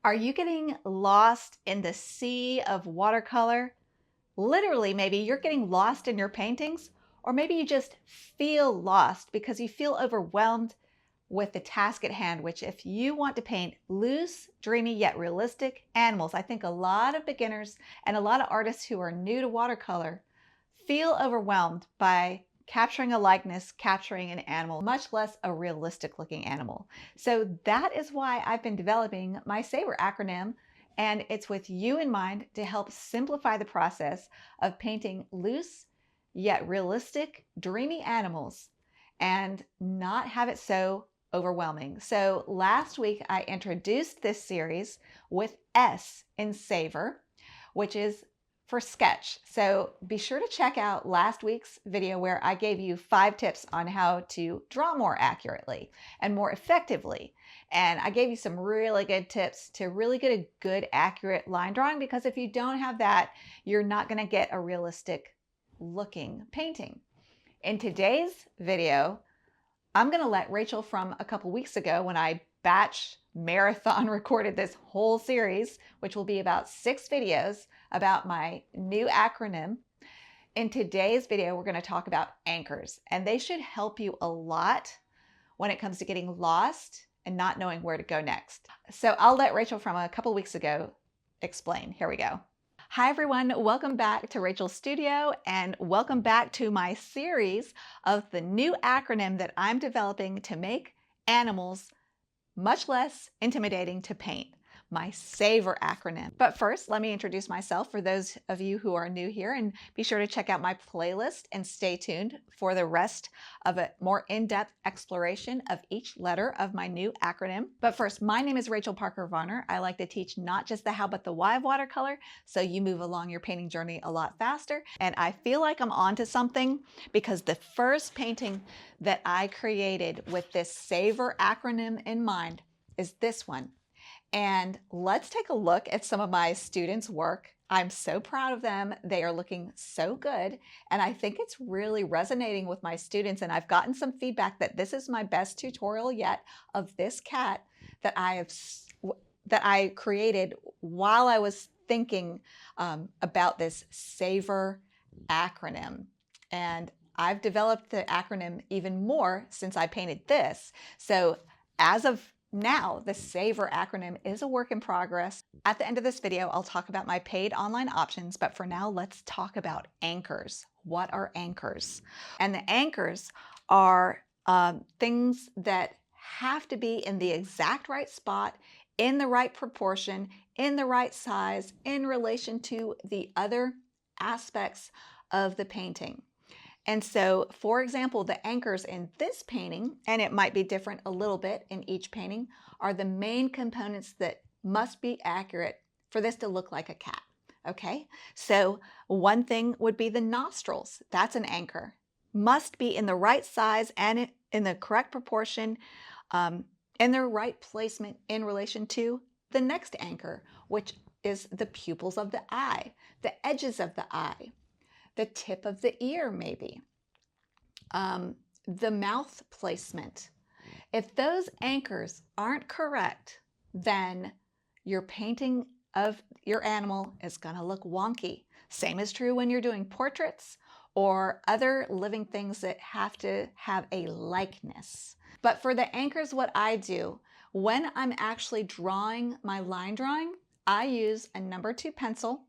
Are you getting lost in the sea of watercolor? Literally, maybe you're getting lost in your paintings, or maybe you just feel lost because you feel overwhelmed with the task at hand, which if you want to paint loose, dreamy, yet realistic animals, I think a lot of beginners and a lot of artists who are new to watercolor feel overwhelmed by capturing a likeness, capturing an animal, much less a realistic looking animal. So that is why I've been developing my SAVOUR acronym, and it's with you in mind to help simplify the process of painting loose yet realistic, dreamy animals and not have it so overwhelming. So last week I introduced this series with S in SAVOUR, which is for sketch. So be sure to check out last week's video where I gave you 5 tips on how to draw more accurately and more effectively. And I gave you some really good tips to really get a good, accurate line drawing, because if you don't have that, you're not going to get a realistic looking painting. In today's video, I'm going to let Rachel from a couple weeks ago, when I batch marathon recorded this whole series, which will be about 6 videos about my new acronym. In today's video, we're going to talk about anchors, and they should help you a lot when it comes to getting lost and not knowing where to go next. So I'll let Rachel from a couple weeks ago explain. Here we go. Hi everyone, welcome back to Rachel's Studio, and welcome back to my series of the new acronym that I'm developing to make animals much less intimidating to paint, my SAVOUR acronym. But first, let me introduce myself for those of you who are new here, and be sure to check out my playlist and stay tuned for the rest of a more in-depth exploration of each letter of my new acronym. But first, my name is Rachel Parker Varner. I like to teach not just the how but the why of watercolor, so you move along your painting journey a lot faster. And I feel like I'm onto something, because the first painting that I created with this SAVOUR acronym in mind is this one. And let's take a look at some of my students' work. I'm so proud of them. They are looking so good. And I think it's really resonating with my students. And I've gotten some feedback that this is my best tutorial yet of this cat that I created while I was thinking about this SAVOUR acronym. And I've developed the acronym even more since I painted this. So as of now, the SAVOUR acronym is a work in progress. At the end of this video, I'll talk about my paid online options, but for now, let's talk about anchors. What are anchors? And the anchors are things that have to be in the exact right spot, in the right proportion, in the right size, in relation to the other aspects of the painting. And so, for example, the anchors in this painting, and it might be different a little bit in each painting, are the main components that must be accurate for this to look like a cat. Okay, so one thing would be the nostrils. That's an anchor. Must be in the right size and in the correct proportion, in the right placement in relation to the next anchor, which is the pupils of the eye, the edges of the eye, the tip of the ear maybe, the mouth placement. If those anchors aren't correct, then your painting of your animal is going to look wonky. Same is true when you're doing portraits or other living things that have to have a likeness. But for the anchors, what I do when I'm actually drawing my line drawing, I use a number 2 pencil,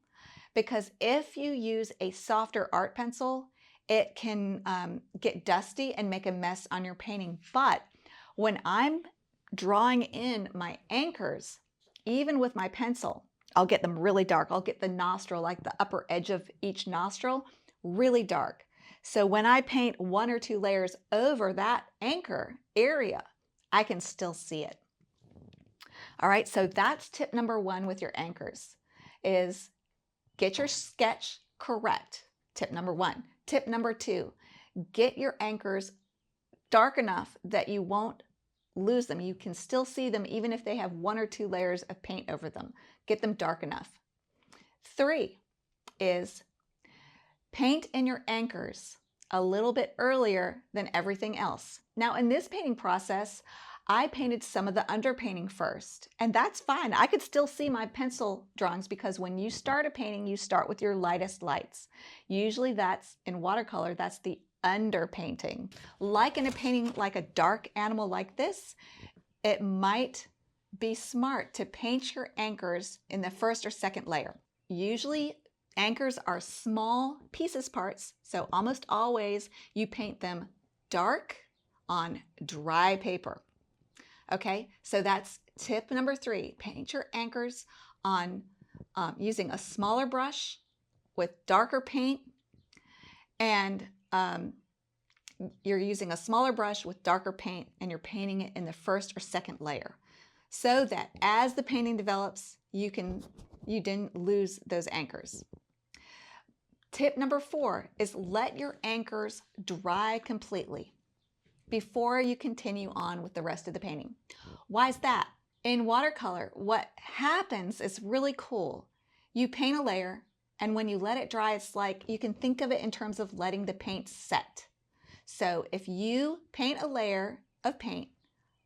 because if you use a softer art pencil, it can get dusty and make a mess on your painting. But when I'm drawing in my anchors, even with my pencil, I'll get them really dark. I'll get the nostril, like the upper edge of each nostril, really dark. So when I paint 1 or 2 layers over that anchor area, I can still see it. All right, so that's tip number 1 with your anchors, is get your sketch correct. Tip number 1. Tip number 2, get your anchors dark enough that you won't lose them. You can still see them even if they have 1 or 2 layers of paint over them. Get them dark enough. 3 is paint in your anchors a little bit earlier than everything else. Now in this painting process, I painted some of the underpainting first, and that's fine. I could still see my pencil drawings because when you start a painting, you start with your lightest lights. Usually that's in watercolor, that's the underpainting. Like in a painting like a dark animal like this, it might be smart to paint your anchors in the first or second layer. Usually anchors are small pieces parts, so almost always you paint them dark on dry paper. Okay, so that's tip number 3. Paint your anchors on using a smaller brush with darker paint, and you're using a smaller brush with darker paint, and you're painting it in the first or second layer, so that as the painting develops, you didn't lose those anchors. Tip number 4 is let your anchors dry completely before you continue on with the rest of the painting. Why is that? In watercolor, what happens is really cool. You paint a layer, and when you let it dry, it's like you can think of it in terms of letting the paint set. So if you paint a layer of paint,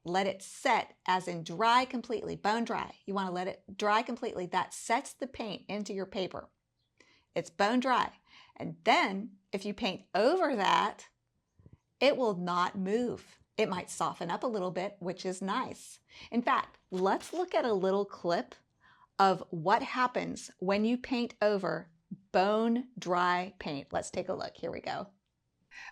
let it set, as in dry completely, bone dry. You want to let it dry completely. That sets the paint into your paper. It's bone dry. And then if you paint over that, it will not move. It might soften up a little bit, which is nice. In fact, let's look at a little clip of what happens when you paint over bone dry paint. Let's take a look. Here we go.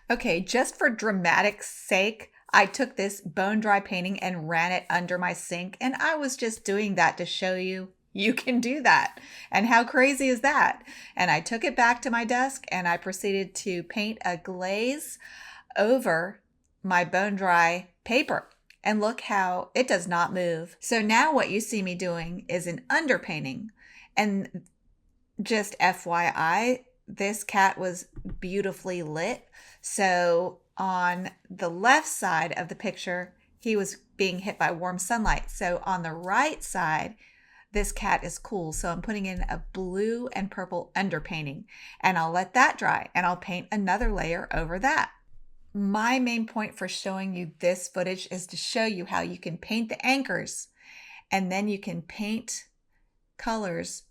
Okay, just for dramatic sake, I took this bone dry painting and ran it under my sink, and I was just doing that to show you can do that. And how crazy is that? And I took it back to my desk and I proceeded to paint a glaze over my bone dry paper. And look how it does not move. So now what you see me doing is an underpainting. And just FYI, this cat was beautifully lit. So on the left side of the picture, he was being hit by warm sunlight. So on the right side, this cat is cool. So I'm putting in a blue and purple underpainting, and I'll let that dry, and I'll paint another layer over that. My main point for showing you this footage is to show you how you can paint the anchors, and then you can paint colors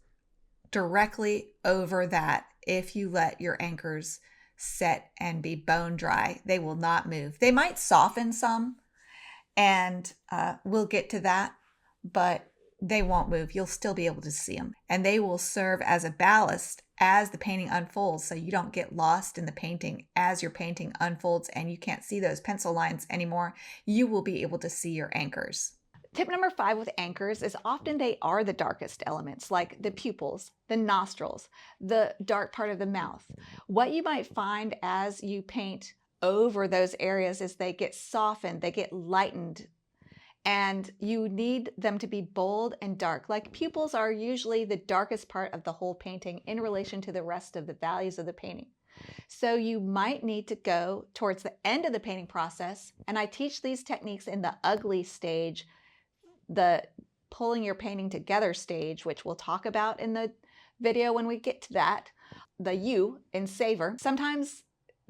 directly over that. If you let your anchors set and be bone dry, they will not move. They might soften some, and we'll get to that, but they won't move. You'll still be able to see them, and they will serve as a ballast as the painting unfolds, so you don't get lost in the painting as your painting unfolds and you can't see those pencil lines anymore. You will be able to see your anchors. Tip number 5 with anchors is often they are the darkest elements, like the pupils, the nostrils, the dark part of the mouth. What you might find as you paint over those areas is they get softened, they get lightened, and you need them to be bold and dark. Like pupils are usually the darkest part of the whole painting in relation to the rest of the values of the painting. So you might need to go towards the end of the painting process, and I teach these techniques in the ugly stage, the pulling your painting together stage, which we'll talk about in the video when we get to that, the U in SAVOUR. Sometimes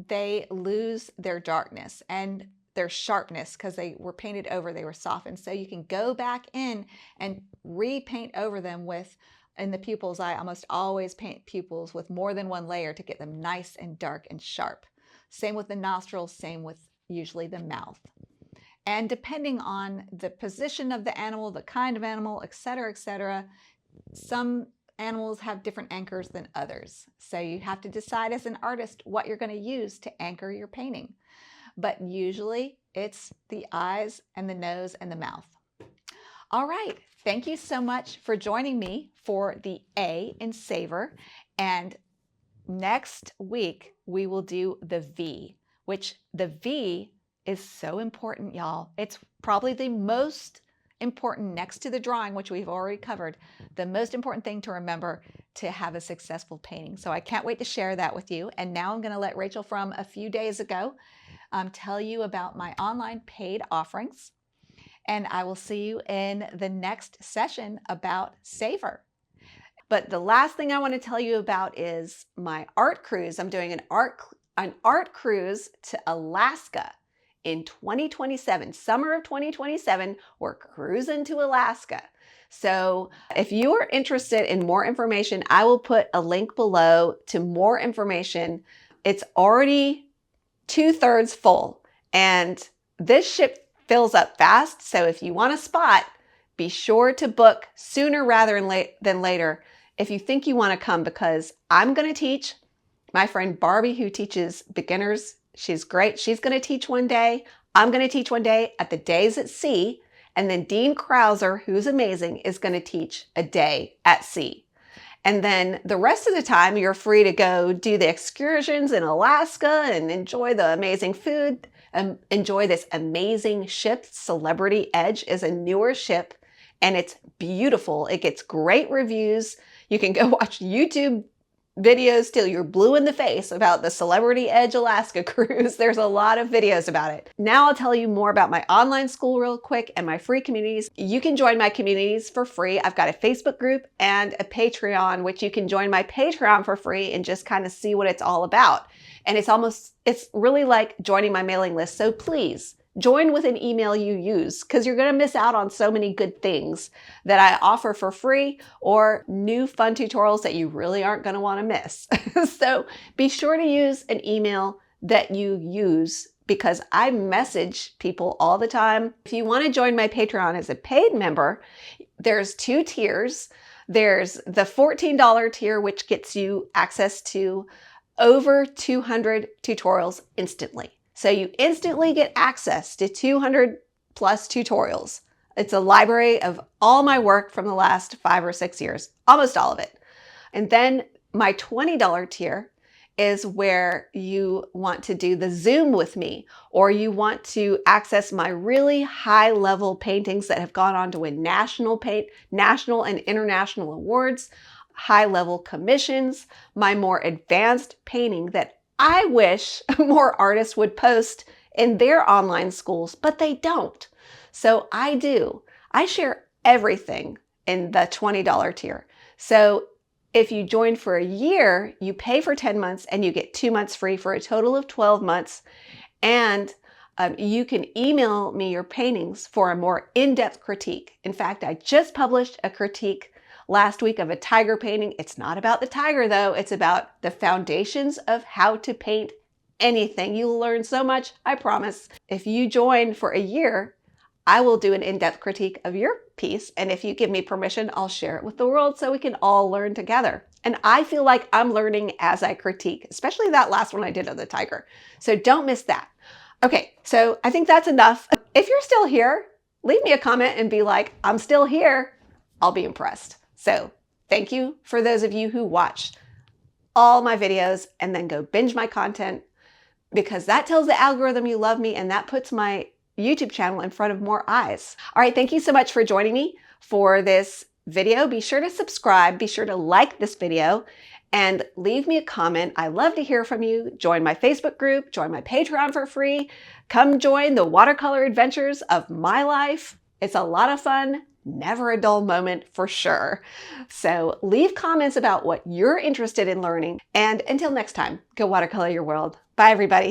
they lose their darkness and their sharpness because they were painted over, they were softened. So you can go back in and repaint over them with, in the pupils, I almost always paint pupils with more than one layer to get them nice and dark and sharp. Same with the nostrils, same with usually the mouth. And depending on the position of the animal, the kind of animal, etc., some animals have different anchors than others. So you have to decide as an artist what you're going to use to anchor your painting. But usually it's the eyes and the nose and the mouth. All right, thank you so much for joining me for the A in SAVOUR. And next week we will do the V, which the V is so important, y'all. It's probably the most important, next to the drawing, which we've already covered, the most important thing to remember to have a successful painting. So I can't wait to share that with you. And now I'm going to let Rachel from a few days ago tell you about my online paid offerings. And I will see you in the next session about SAVOUR. But the last thing I want to tell you about is my art cruise. I'm doing an art cruise to Alaska in 2027, summer of 2027, we're cruising to Alaska. So if you are interested in more information, I will put a link below to more information. It's already 2/3 full, and this ship fills up fast. So if you want a spot, be sure to book sooner rather than later if you think you want to come, because I'm going to teach. My friend Barbie, who teaches beginners, she's great. She's going to teach one day. I'm going to teach one day at the Days at Sea. And then Dean Krauser, who's amazing, is going to teach a day at sea. And then the rest of the time, you're free to go do the excursions in Alaska and enjoy the amazing food, and enjoy this amazing ship. Celebrity Edge is a newer ship, and it's beautiful. It gets great reviews. You can go watch YouTube videos till you're blue in the face about the Celebrity Edge Alaska cruise. There's a lot of videos about it. Now I'll tell you more about my online school real quick and my free communities. You can join my communities for free. I've got a Facebook group and a Patreon, which you can join my Patreon for free and just kind of see what it's all about. And it's really like joining my mailing list. So please join with an email you use, because you're going to miss out on so many good things that I offer for free, or new fun tutorials that you really aren't going to want to miss. So be sure to use an email that you use, because I message people all the time. If you want to join my Patreon as a paid member, there's 2 tiers. There's the $14 tier, which gets you access to over 200 tutorials instantly. So you instantly get access to 200 plus tutorials. It's a library of all my work from the last 5 or 6 years, almost all of it. And then my $20 tier is where you want to do the Zoom with me, or you want to access my really high level paintings that have gone on to win national and international awards, high level commissions, my more advanced painting that I wish more artists would post in their online schools, but they don't. So I do. I share everything in the $20 tier. So if you join for a year, you pay for 10 months and you get 2 months free for a total of 12 months. And you can email me your paintings for a more in-depth critique. In fact, I just published a critique last week of a tiger painting. It's not about the tiger though. It's about the foundations of how to paint anything. You'll learn so much, I promise. If you join for a year, I will do an in-depth critique of your piece. And if you give me permission, I'll share it with the world so we can all learn together. And I feel like I'm learning as I critique, especially that last one I did of the tiger. So don't miss that. Okay, so I think that's enough. If you're still here, leave me a comment and be like, I'm still here. I'll be impressed. So thank you for those of you who watched all my videos and then go binge my content, because that tells the algorithm you love me and that puts my YouTube channel in front of more eyes. All right, thank you so much for joining me for this video. Be sure to subscribe, be sure to like this video, and leave me a comment. I love to hear from you. Join my Facebook group, join my Patreon for free. Come join the watercolor adventures of my life. It's a lot of fun. Never a dull moment for sure. So leave comments about what you're interested in learning. And until next time, go watercolor your world. Bye, everybody.